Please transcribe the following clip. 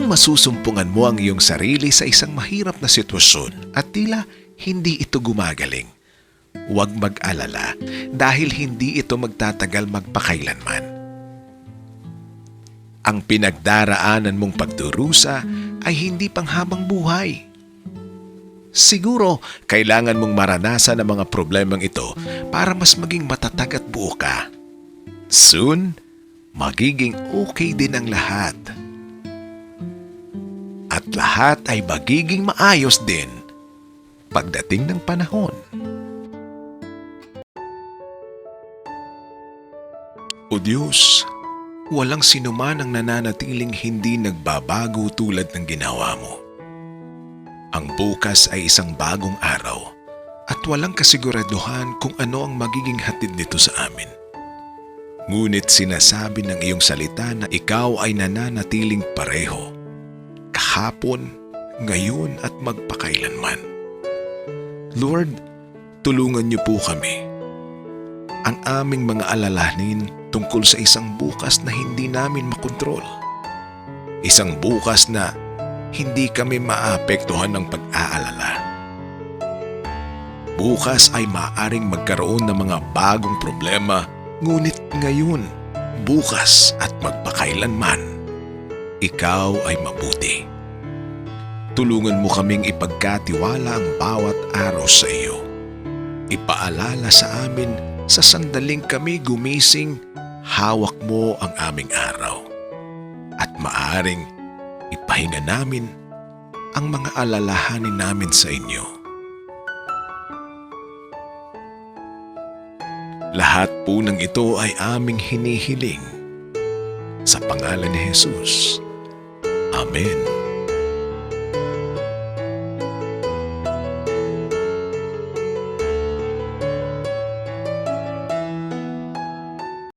Kung masusumpungan mo ang iyong sarili sa isang mahirap na sitwasyon at tila hindi ito gumagaling, huwag mag-alala dahil hindi ito magtatagal magpakailanman. Ang pinagdaraanan mong pagdurusa ay hindi panghabang buhay. Siguro, kailangan mong maranasan ang mga problemang ito para mas maging matatag at buo ka. Soon, magiging okay din ang lahat. At lahat ay magiging maayos din pagdating ng panahon. O Diyos, walang sinuman ang nananatiling hindi nagbabago tulad ng ginawa mo. Ang bukas ay isang bagong araw at walang kasiguraduhan kung ano ang magiging hatid nito sa amin. Ngunit sinasabi ng iyong salita na ikaw ay nananatiling pareho, kahapon, ngayon at magpakailanman. Lord, tulungan niyo po kami. Ang aming mga alalahanin tungkol sa isang bukas na hindi namin makontrol. Isang bukas na hindi kami maapektuhan ng pag-aalala. Bukas ay maaaring magkaroon ng mga bagong problema, ngunit ngayon, bukas at magpakailanman, ikaw ay mabuti. Tulungan mo kaming ipagkatiwala ang bawat araw sa iyo. Ipaalala sa amin sa sandaling kami gumising, hawak mo ang aming araw. At maaring ipahinga namin ang mga alalahanin namin sa inyo. Lahat po ng ito ay aming hinihiling. Sa pangalan ni Jesus. Amen.